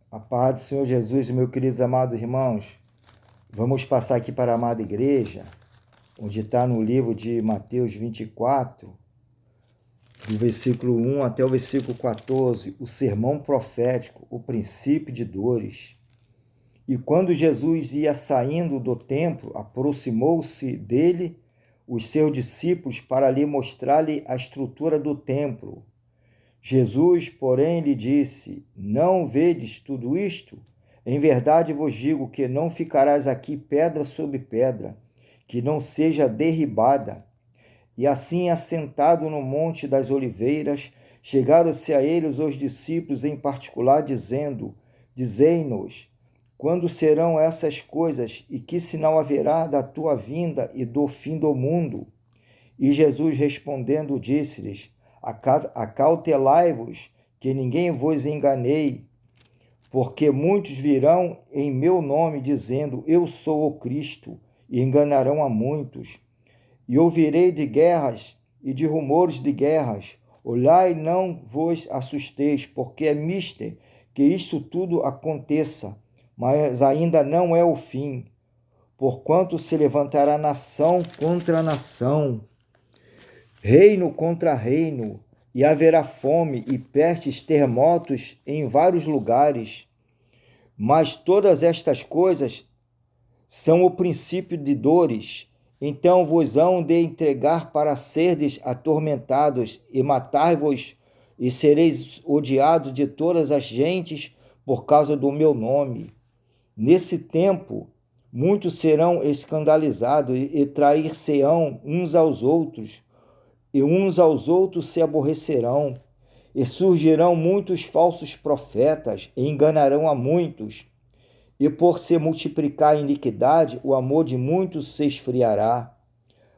A paz do Senhor Jesus, meus queridos amados irmãos, vamos passar aqui para a amada igreja, onde está no livro de Mateus 24, do versículo 1 até o versículo 14, o sermão profético, o princípio de dores. E quando Jesus ia saindo do templo, aproximou-se dele os seus discípulos para lhe mostrar-lhe a estrutura do templo. Jesus, porém, lhe disse: Não vedes tudo isto? Em verdade vos digo que não ficarás aqui pedra sobre pedra, que não seja derribada. E assim, assentado no monte das oliveiras, chegaram-se a ele os discípulos em particular, dizendo: Dizei-nos, quando serão essas coisas, e que sinal haverá da tua vinda e do fim do mundo? E Jesus respondendo disse-lhes: Acautelai-vos, que ninguém vos enganeie, porque muitos virão em meu nome, dizendo: Eu sou o Cristo, e enganarão a muitos. E ouvirei de guerras e de rumores de guerras. Olhai, não vos assusteis, porque é mister que isto tudo aconteça, mas ainda não é o fim, porquanto se levantará nação contra nação, reino contra reino, e haverá fome e pestes, terremotos em vários lugares. Mas todas estas coisas são o princípio de dores. Então vos hão de entregar para serdes atormentados e matar-vos, e sereis odiados de todas as gentes por causa do meu nome. Nesse tempo, muitos serão escandalizados e trair-se-ão uns aos outros, e uns aos outros se aborrecerão, e surgirão muitos falsos profetas, e enganarão a muitos. E por se multiplicar a iniquidade, o amor de muitos se esfriará.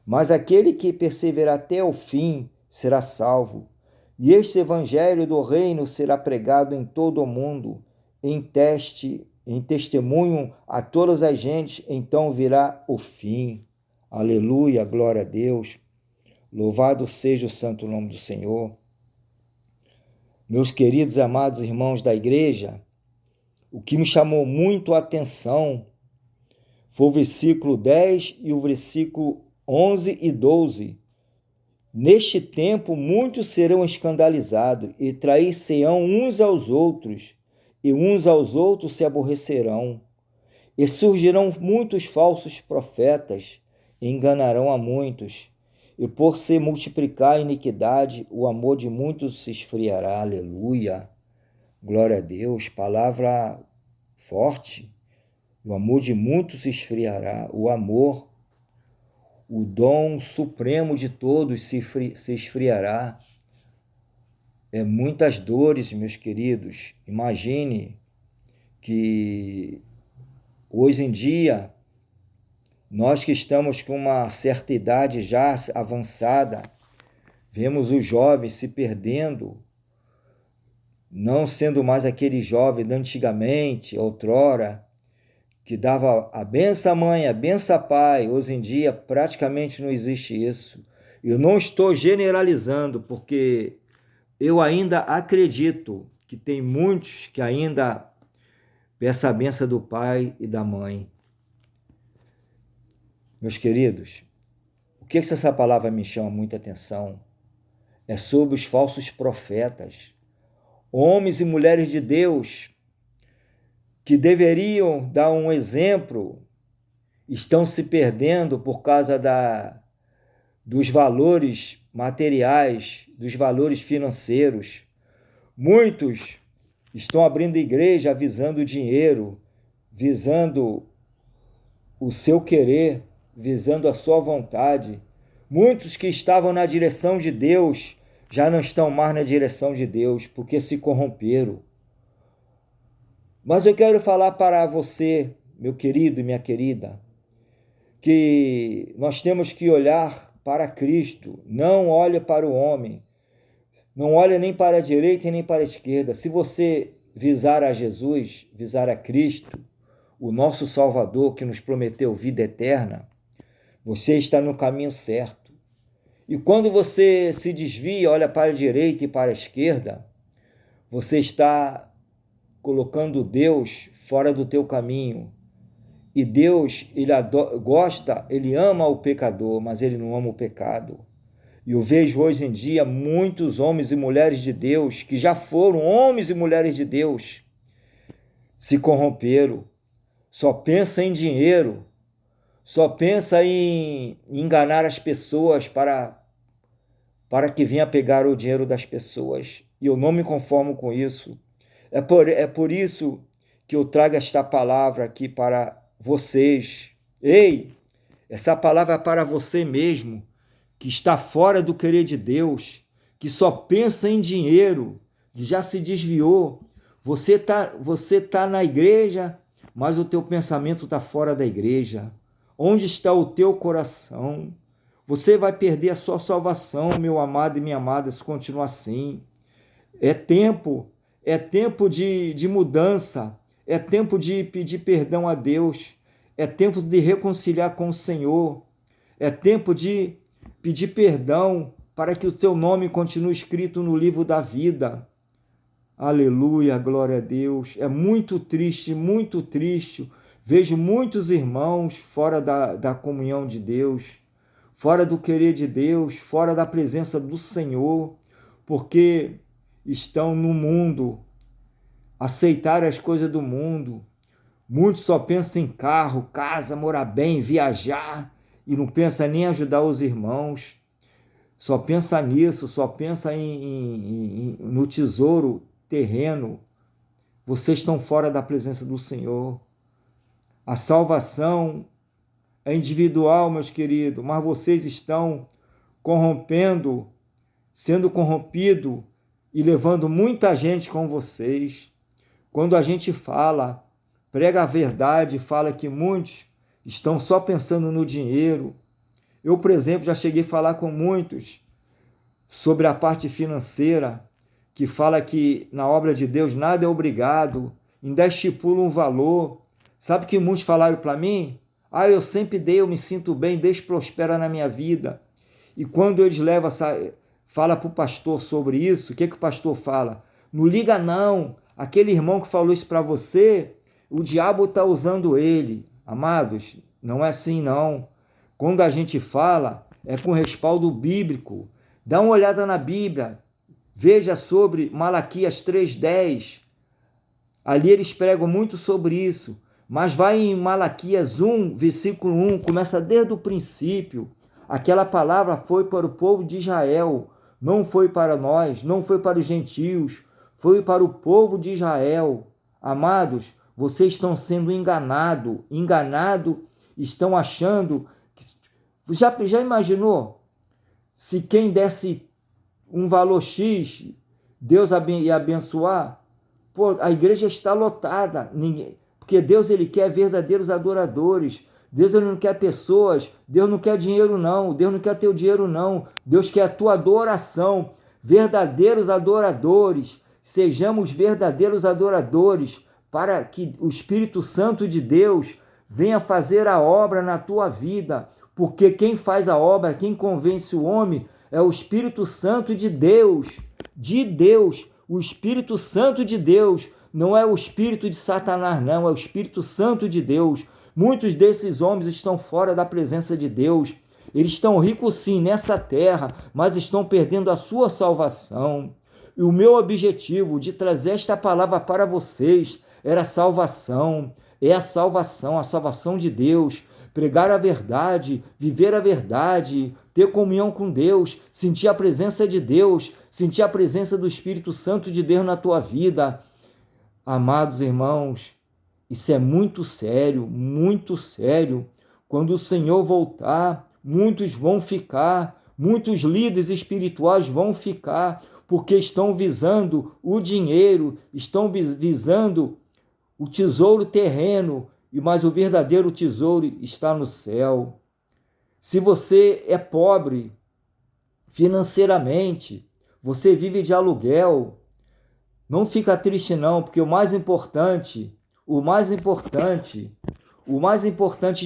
Mas aquele que perseverar até o fim será salvo. E este evangelho do reino será pregado em todo o mundo, em testemunho a todas as gentes, então virá o fim. Aleluia, glória a Deus. Louvado seja o santo nome do Senhor. Meus queridos e amados irmãos da igreja, o que me chamou muito a atenção foi o versículo 10 e o versículo 11 e 12. Neste tempo, muitos serão escandalizados e trair-se-ão uns aos outros, e uns aos outros se aborrecerão. E surgirão muitos falsos profetas, e enganarão a muitos. E por se multiplicar a iniquidade, o amor de muitos se esfriará. Aleluia. Glória a Deus. Palavra forte. O amor de muitos se esfriará. O amor, o dom supremo de todos se esfriará. Muitas dores, meus queridos. Imagine que hoje em dia, nós que estamos com uma certa idade já avançada, vemos os jovens se perdendo, não sendo mais aquele jovem de antigamente, outrora, que dava a benção à mãe, a benção a pai. Hoje em dia praticamente não existe isso. Eu não estou generalizando, porque eu ainda acredito que tem muitos que ainda peçam a benção do pai e da mãe. Meus queridos, o que essa palavra me chama muita atenção é sobre os falsos profetas, homens e mulheres de Deus que deveriam dar um exemplo, estão se perdendo por causa dos valores materiais, dos valores financeiros. Muitos estão abrindo igreja visando o dinheiro, visando o seu querer, visando a sua vontade. Muitos que estavam na direção de Deus já não estão mais na direção de Deus, porque se corromperam. Mas eu quero falar para você, meu querido e minha querida, que nós temos que olhar para Cristo, não olhe para o homem, não olhe nem para a direita e nem para a esquerda. Se você visar a Jesus, visar a Cristo, o nosso Salvador que nos prometeu vida eterna, você está no caminho certo. E quando você se desvia, olha para a direita e para a esquerda, você está colocando Deus fora do teu caminho. E Deus, ele gosta, ele ama o pecador, mas ele não ama o pecado. E eu vejo hoje em dia muitos homens e mulheres de Deus, que já foram homens e mulheres de Deus, se corromperam, só pensa em dinheiro, só pensa em enganar as pessoas para que venha pegar o dinheiro das pessoas. E eu não me conformo com isso. É por isso que eu trago esta palavra aqui para vocês. Ei, essa palavra é para você mesmo, que está fora do querer de Deus, que só pensa em dinheiro, que já se desviou. Você tá na igreja, mas o teu pensamento está fora da igreja. Onde está o teu coração? Você vai perder a sua salvação, meu amado e minha amada, se continuar assim. É tempo de mudança, é tempo de pedir perdão a Deus, é tempo de reconciliar com o Senhor, é tempo de pedir perdão para que o teu nome continue escrito no livro da vida. Aleluia, glória a Deus. É muito triste, muito triste. Vejo muitos irmãos fora da comunhão de Deus, fora do querer de Deus, fora da presença do Senhor, porque estão no mundo, aceitaram as coisas do mundo. Muitos só pensam em carro, casa, morar bem, viajar, e não pensa nem em ajudar os irmãos. Só pensa nisso, só pensa no tesouro terreno. Vocês estão fora da presença do Senhor. A salvação é individual, meus queridos, mas vocês estão corrompendo, sendo corrompido e levando muita gente com vocês. Quando a gente fala, prega a verdade, fala que muitos estão só pensando no dinheiro. Eu, por exemplo, já cheguei a falar com muitos sobre a parte financeira, que fala que na obra de Deus nada é obrigado, ainda estipula um valor. Sabe que muitos falaram para mim? Eu sempre dei, eu me sinto bem, Deus prospera na minha vida. E quando eles fala para o pastor sobre isso, o que o pastor fala? Não liga não, aquele irmão que falou isso para você, o diabo está usando ele. Amados, não é assim não. Quando a gente fala, é com respaldo bíblico. Dá uma olhada na Bíblia, veja sobre Malaquias 3:10. Ali eles pregam muito sobre isso. Mas vai em Malaquias 1, versículo 1, começa desde o princípio. Aquela palavra foi para o povo de Israel, não foi para nós, não foi para os gentios, foi para o povo de Israel. Amados, vocês estão sendo enganados, estão achando... Já imaginou? Se quem desse um valor X, Deus ia abençoar? Pô, a igreja está lotada, porque Deus ele quer verdadeiros adoradores. Deus ele não quer pessoas, Deus não quer dinheiro não, Deus não quer teu dinheiro não, Deus quer a tua adoração, verdadeiros adoradores. Sejamos verdadeiros adoradores para que o Espírito Santo de Deus venha fazer a obra na tua vida, porque quem faz a obra, quem convence o homem é o Espírito Santo de Deus, o Espírito Santo de Deus, não é o Espírito de Satanás não, é o Espírito Santo de Deus. Muitos desses homens estão fora da presença de Deus. Eles estão ricos sim nessa terra, mas estão perdendo a sua salvação. E o meu objetivo de trazer esta palavra para vocês era salvação. É a salvação de Deus. Pregar a verdade, viver a verdade, ter comunhão com Deus, sentir a presença de Deus, sentir a presença do Espírito Santo de Deus na tua vida. Amados irmãos, isso é muito sério, muito sério. Quando o Senhor voltar, muitos vão ficar, muitos líderes espirituais vão ficar, porque estão visando o dinheiro, estão visando o tesouro terreno, mas o verdadeiro tesouro está no céu. Se você é pobre financeiramente, você vive de aluguel, não fica triste não, porque o mais importante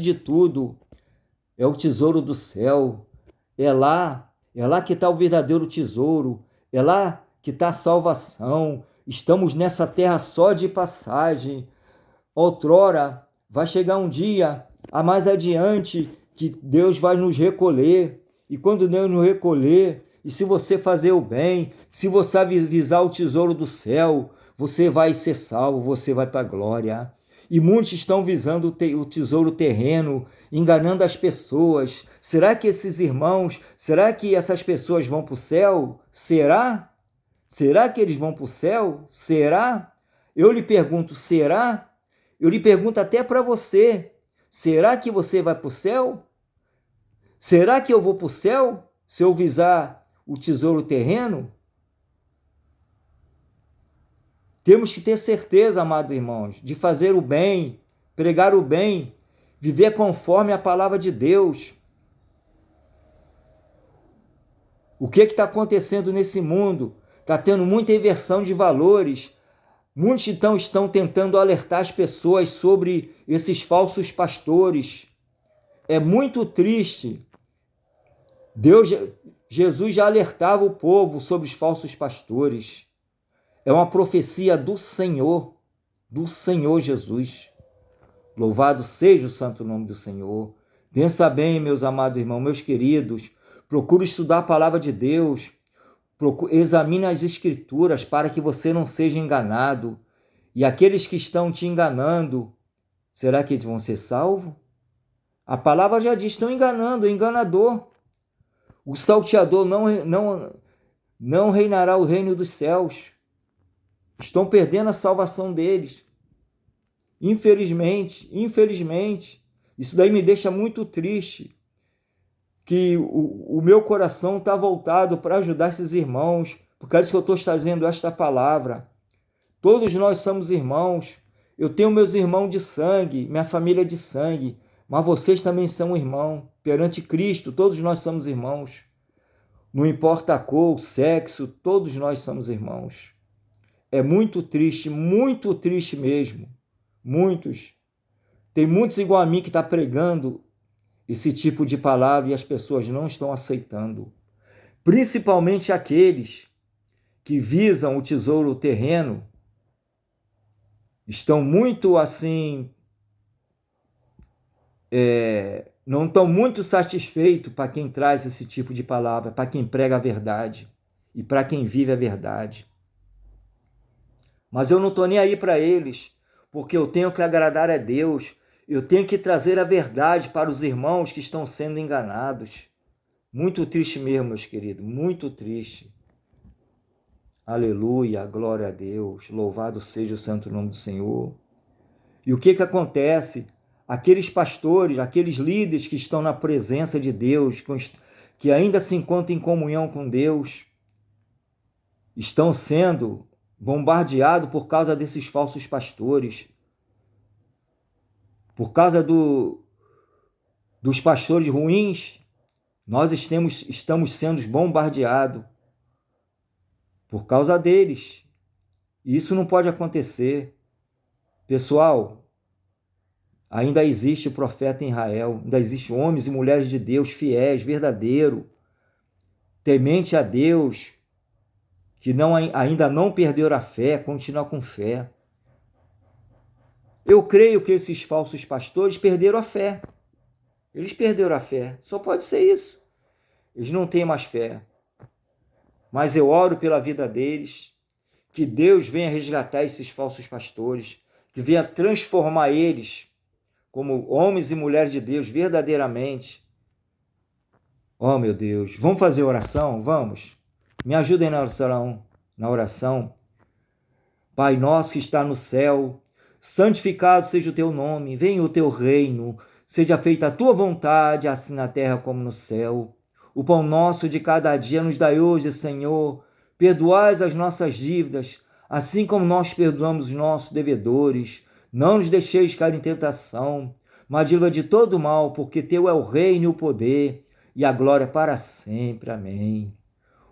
de tudo é o tesouro do céu. É lá que está o verdadeiro tesouro, é lá que está a salvação, Estamos nessa terra só de passagem. Outrora, vai chegar um dia, a mais adiante, que Deus vai nos recolher. E quando Deus nos recolher, e se você fazer o bem, se você visar o tesouro do céu, você vai ser salvo, você vai para a glória. E muitos estão visando o tesouro terreno, enganando as pessoas. Será que esses irmãos, será que essas pessoas vão para o céu? Será? Será que eles vão para o céu? Será? Eu lhe pergunto, será? Eu lhe pergunto até para você, será que você vai para o céu? Será que eu vou para o céu se eu visar o tesouro terreno? Temos que ter certeza, amados irmãos, de fazer o bem, pregar o bem, viver conforme a palavra de Deus. O que está acontecendo nesse mundo? Está tendo muita inversão de valores. Muitos então estão tentando alertar as pessoas sobre esses falsos pastores. É muito triste. Jesus já alertava o povo sobre os falsos pastores. É uma profecia do Senhor Jesus. Louvado seja o santo nome do Senhor. Pensa bem, meus amados irmãos, meus queridos. Procure estudar a palavra de Deus. Examine as escrituras para que você não seja enganado. E aqueles que estão te enganando, será que eles vão ser salvos? A palavra já diz, estão enganando, o enganador. O salteador não reinará o reino dos céus. Estão perdendo a salvação deles. Infelizmente. Isso daí me deixa muito triste. Que o meu coração está voltado para ajudar esses irmãos. Por causa que eu estou trazendo esta palavra. Todos nós somos irmãos. Eu tenho meus irmãos de sangue, minha família de sangue. Mas vocês também são irmãos. Perante Cristo, todos nós somos irmãos. Não importa a cor, o sexo, todos nós somos irmãos. É muito triste mesmo. Muitos. Tem muitos igual a mim que estão pregando esse tipo de palavra e as pessoas não estão aceitando. Principalmente aqueles que visam o tesouro terreno, estão muito assim, não estão muito satisfeitos para quem traz esse tipo de palavra, para quem prega a verdade e para quem vive a verdade. Mas eu não estou nem aí para eles, porque eu tenho que agradar a Deus, eu tenho que trazer a verdade para os irmãos que estão sendo enganados. Muito triste mesmo, meus queridos, muito triste. Aleluia, glória a Deus, louvado seja o santo nome do Senhor. E o que acontece? Aqueles pastores, aqueles líderes que estão na presença de Deus, que ainda se encontram em comunhão com Deus, estão sendo bombardeados por causa desses falsos pastores, por causa dos pastores ruins. Nós estamos sendo bombardeados por causa deles. E isso não pode acontecer. Pessoal, ainda existe profeta em Israel, ainda existe homens e mulheres de Deus fiéis, verdadeiros, temente a Deus, que ainda não perderam a fé, continuam com fé. Eu creio que esses falsos pastores perderam a fé. Eles perderam a fé. Só pode ser isso. Eles não têm mais fé. Mas eu oro pela vida deles, que Deus venha resgatar esses falsos pastores, que venha transformar eles como homens e mulheres de Deus verdadeiramente. Oh, meu Deus. Vamos fazer oração? Vamos. Me ajudem na oração. Pai nosso que está no céu, santificado seja o teu nome, venha o teu reino, seja feita a tua vontade, assim na terra como no céu. O pão nosso de cada dia nos dai hoje, Senhor. Perdoai as nossas dívidas, assim como nós perdoamos os nossos devedores. Não nos deixeis cair em tentação, mas livra de todo mal, porque teu é o reino e o poder e a glória para sempre. Amém.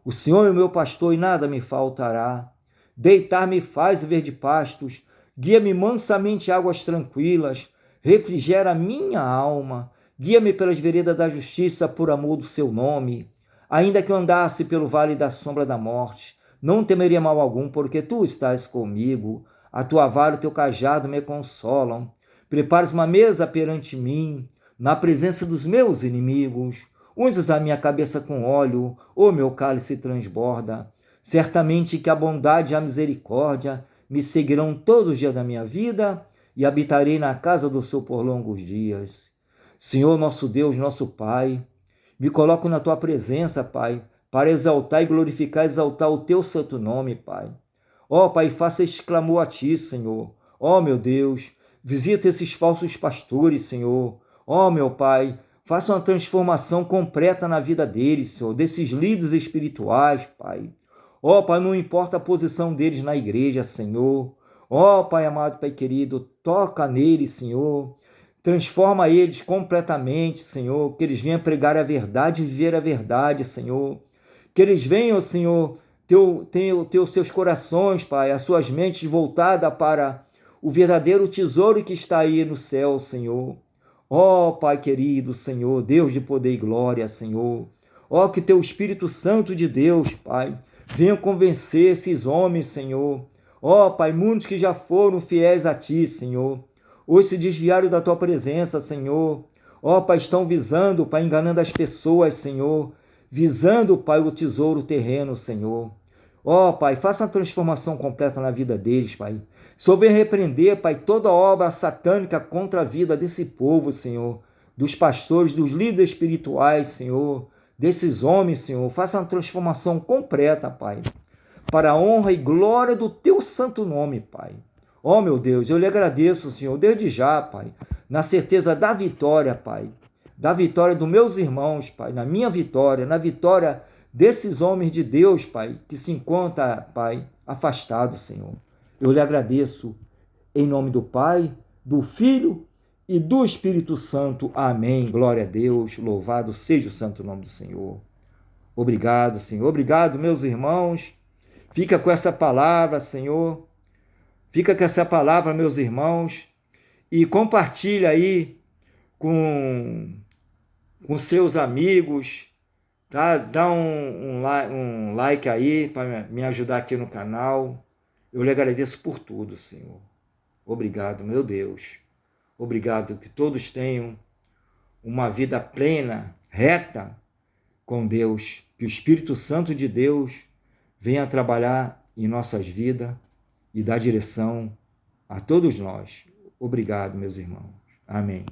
O Senhor é o meu pastor e nada me faltará. Deitar-me faz verde pastos, guia-me mansamente a águas tranquilas, refrigera a minha alma. Guia-me pelas veredas da justiça por amor do seu nome. Ainda que eu andasse pelo vale da sombra da morte, Não temerei mal algum, porque tu estás comigo. A tua vara e o teu cajado me consolam. Preparas uma mesa perante mim, na presença dos meus inimigos. Unges a minha cabeça com óleo, o meu cálice transborda. Certamente que a bondade e a misericórdia me seguirão todos os dias da minha vida, e habitarei na casa do Senhor por longos dias. Senhor, nosso Deus, nosso Pai, me coloco na tua presença, Pai, para exaltar e glorificar, exaltar o teu santo nome, Pai. Ó, Pai, faça este clamor a ti, Senhor. Ó, meu Deus, visita esses falsos pastores, Senhor. Ó, meu Pai, faça uma transformação completa na vida deles, Senhor, desses líderes espirituais, Pai. Ó, Pai, não importa a posição deles na igreja, Senhor. Ó, Pai amado, Pai querido, toca neles, Senhor. Transforma eles completamente, Senhor. Que eles venham pregar a verdade e viver a verdade, Senhor. Que eles venham, Senhor, ter os seus corações, Pai, as suas mentes voltadas para o verdadeiro tesouro que está aí no céu, Senhor. Ó, Pai querido, Senhor, Deus de poder e glória, Senhor. Ó, que teu Espírito Santo de Deus, Pai, venha convencer esses homens, Senhor. Ó, Pai, muitos que já foram fiéis a Ti, Senhor, hoje se desviaram da Tua presença, Senhor. Ó, Pai, estão visando, Pai, enganando as pessoas, Senhor, visando, Pai, o tesouro terreno, Senhor. Ó, Pai, faça uma transformação completa na vida deles, Pai. Só venha repreender, Pai, toda obra satânica contra a vida desse povo, Senhor, dos pastores, dos líderes espirituais, Senhor, desses homens, Senhor. Faça uma transformação completa, Pai, para a honra e glória do Teu santo nome, Pai. Ó, meu Deus, eu lhe agradeço, Senhor, desde já, Pai, na certeza da vitória, Pai, da vitória dos meus irmãos, Pai, na minha vitória, na vitória desses homens de Deus, Pai, que se encontram, Pai, afastados, Senhor. Eu lhe agradeço em nome do Pai, do Filho e do Espírito Santo. Amém. Glória a Deus. Louvado seja o santo nome do Senhor. Obrigado, Senhor. Obrigado, meus irmãos. Fica com essa palavra, Senhor. Fica com essa palavra, meus irmãos. E compartilha aí com seus amigos, tá? Dá um like aí para me ajudar aqui no canal. Eu lhe agradeço por tudo, Senhor. Obrigado, meu Deus. Obrigado que todos tenham uma vida plena, reta com Deus. Que o Espírito Santo de Deus venha trabalhar em nossas vidas e dar direção a todos nós. Obrigado, meus irmãos. Amém.